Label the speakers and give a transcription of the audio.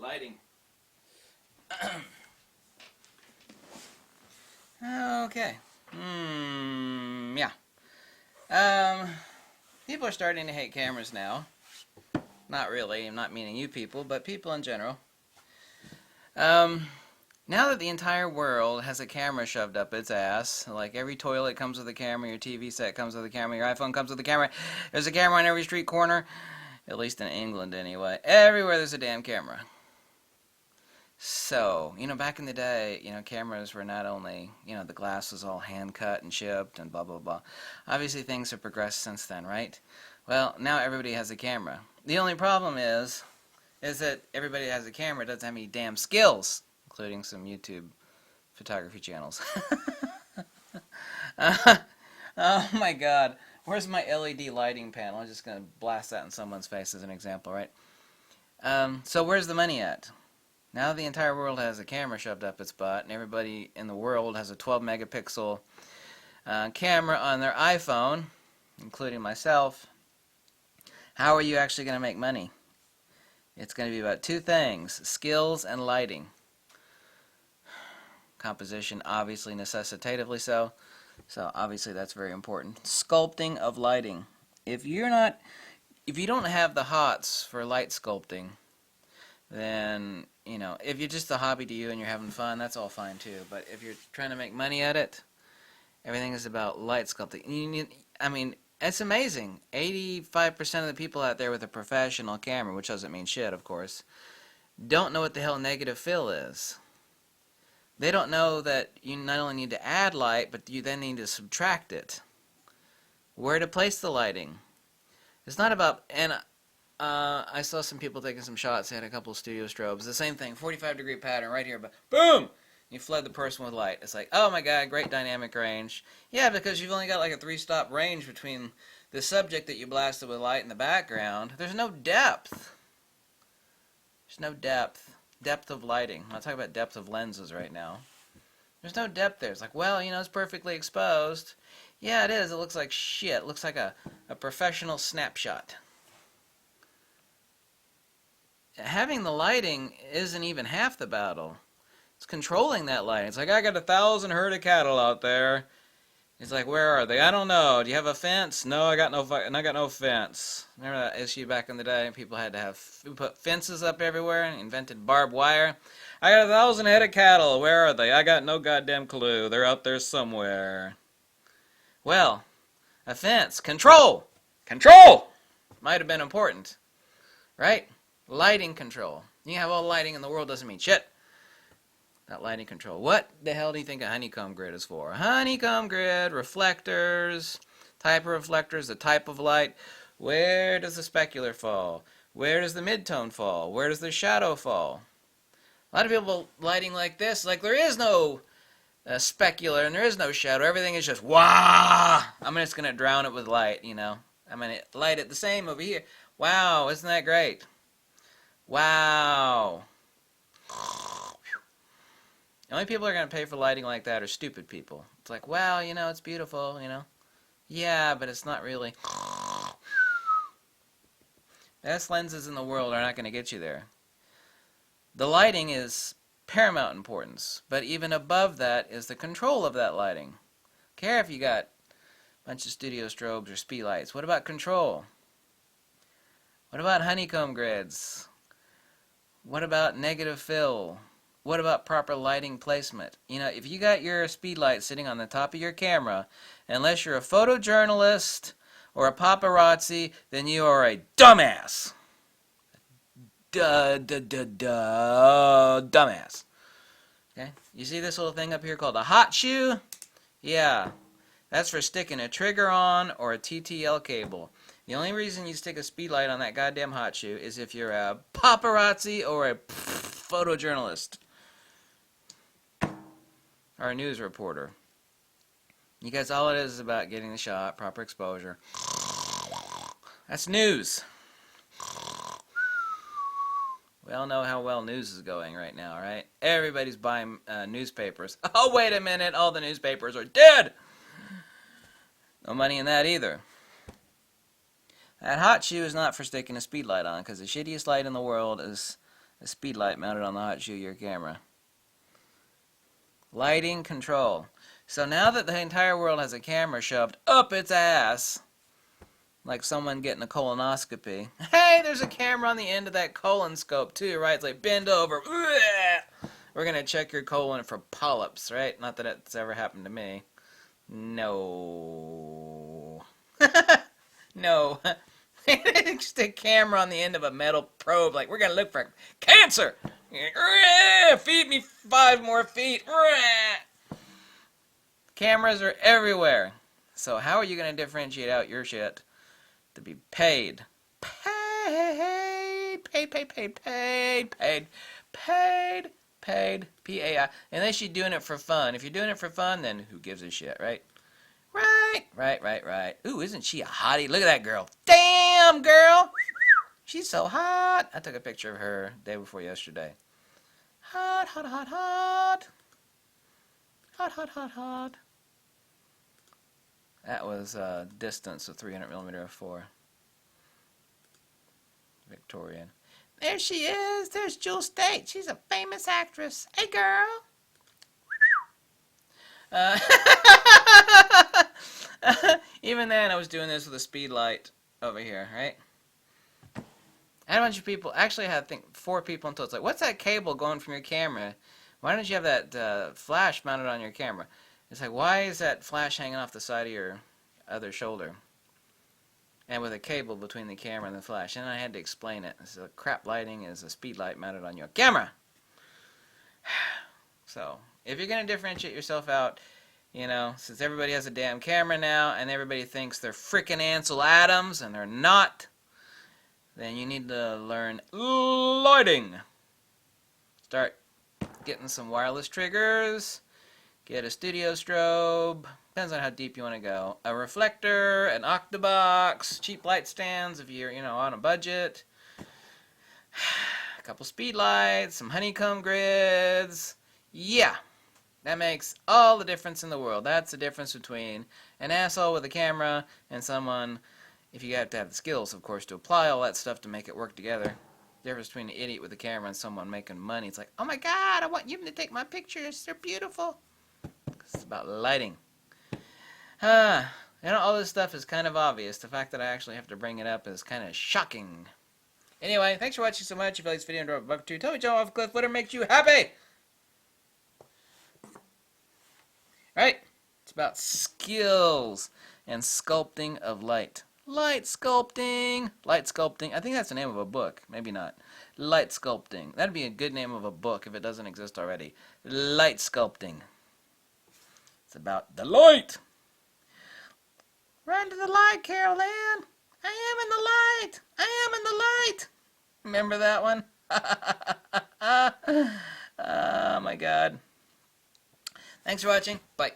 Speaker 1: lighting. Okay. Yeah. People are starting to hate cameras now. Not really, I'm not meaning you people, but people in general. Now that the entire world has a camera shoved up its ass, like every toilet comes with a camera, your TV set comes with a camera, your iPhone comes with a camera, there's a camera on every street corner, at least in England anyway. Everywhere there's a damn camera. So, back in the day, cameras were not only, the glass was all hand cut and shipped and blah, blah, blah. Obviously, things have progressed since then, right? Well, now everybody has a camera. The only problem is that everybody that has a camera doesn't have any damn skills, including some YouTube photography channels. Oh my God. Where's my LED lighting panel? I'm just going to blast that in someone's face as an example, right? So where's the money at? Now the entire world has a camera shoved up its butt, and everybody in the world has a 12 megapixel camera on their iPhone, including myself. How are you actually going to make money? It's going to be about two things: skills and lighting. Composition, obviously, necessitatively so. So obviously that's very important. Sculpting of lighting. If you don't have the hots for light sculpting, then, if you're just a hobby to you and you're having fun, that's all fine too. But if you're trying to make money at it, everything is about light sculpting. It's amazing. 85% of the people out there with a professional camera, which doesn't mean shit, of course, don't know what the hell negative fill is. They don't know that you not only need to add light, but you then need to subtract it. Where to place the lighting. It's not about... I saw some people taking some shots. They had a couple of studio strobes. The same thing, 45-degree pattern right here, but boom! You flood the person with light. It's like, oh my God, great dynamic range. Yeah, because you've only got like a 3-stop range between the subject that you blasted with light and the background. There's no depth. There's no depth. Depth of lighting. I'm not talking about depth of lenses right now. There's no depth there. It's like, well, it's perfectly exposed. Yeah, it is. It looks like shit. It looks like a professional snapshot. Having the lighting isn't even half the battle. It's controlling that lighting. It's like, I got 1,000 herd of cattle out there. It's like, where are they? I don't know. Do you have a fence? No, I got no fence. Remember that issue back in the day? People had to put fences up everywhere and invented barbed wire. I got 1,000 head of cattle. Where are they? I got no goddamn clue. They're out there somewhere. Well, a fence. Control! Control! Might have been important. Right? Lighting control. You have all the lighting in the world doesn't mean shit. That lighting control. What the hell do you think a honeycomb grid is for? A honeycomb grid, reflectors, type of reflectors, the type of light. Where does the specular fall? Where does the midtone fall? Where does the shadow fall? A lot of people lighting like this, like there is no specular and there is no shadow. Everything is just wah. I'm just going to drown it with light, I'm going to light it the same over here. Wow, isn't that great? Wow. The only people who are going to pay for lighting like that are stupid people. It's like, well, it's beautiful, Yeah, but it's not really. Best lenses in the world are not going to get you there. The lighting is paramount importance, but even above that is the control of that lighting. Care if you got a bunch of studio strobes or speed lights. What about control? What about honeycomb grids? What about negative fill? What about proper lighting placement? If you got your speed light sitting on the top of your camera, unless you're a photojournalist or a paparazzi, then you are a dumbass. Dumbass. Okay? You see this little thing up here called a hot shoe? Yeah. That's for sticking a trigger on or a TTL cable. The only reason you stick a speed light on that goddamn hot shoe is if you're a paparazzi or a photojournalist. Or a news reporter. Because all it is about getting the shot, proper exposure. That's news. We all know how well news is going right now, right? Everybody's buying newspapers. Oh, wait a minute, all the newspapers are dead! No money in that either. That hot shoe is not for sticking a speed light on, because the shittiest light in the world is a speed light mounted on the hot shoe of your camera. Lighting control. So now that the entire world has a camera shoved up its ass, like someone getting a colonoscopy, hey, there's a camera on the end of that colon scope too, right? It's like, bend over. We're going to check your colon for polyps, right? Not that it's ever happened to me. No. No. Just a camera on the end of a metal probe, like, we're going to look for cancer. Feed me 5 more feet. Cameras are everywhere. So how are you going to differentiate out your shit to be paid? Paid. P-A-I. Unless you're doing it for fun. If you're doing it for fun, then who gives a shit, right? Right. Ooh, isn't she a hottie? Look at that girl. Damn, girl. She's so hot. I took a picture of her day before yesterday. Hot. Hot. That was a distance of 300mm f4. Victorian. There she is. There's Jewel State. She's a famous actress. Hey, girl. Even then, I was doing this with a speed light over here, right? I had a bunch of people. Actually, I had, I think, 4 people until it's like, what's that cable going from your camera? Why don't you have that flash mounted on your camera? It's like, why is that flash hanging off the side of your other shoulder? And with a cable between the camera and the flash. And I had to explain it. So crap lighting is a speed light mounted on your camera. So, if you're going to differentiate yourself out, you know, since everybody has a damn camera now and everybody thinks they're frickin' Ansel Adams and they're not, then you need to learn lighting. Start getting some wireless triggers. Get a studio strobe. Depends on how deep you want to go. A reflector, an octabox, cheap light stands if you're, on a budget. A couple speed lights, some honeycomb grids. Yeah, that makes all the difference in the world. That's the difference between an asshole with a camera and someone, if you have to have the skills, of course, to apply all that stuff to make it work together. The difference between an idiot with a camera and someone making money. It's like, oh my God, I want you to take my pictures. They're beautiful. It's about lighting. All this stuff is kind of obvious. The fact that I actually have to bring it up is kind of shocking. Anyway, thanks for watching so much. If you like this video, enjoy $1 or $2. Tell me, Joe, off a cliff, whatever makes you happy. Right? It's about skills and sculpting of light. Light sculpting. Light sculpting. I think that's the name of a book. Maybe not. Light sculpting. That'd be a good name of a book if it doesn't exist already. Light sculpting. It's about the light. Run to the light, Carol Ann. I am in the light. I am in the light. Remember that one? Oh my God. Thanks for watching. Bye.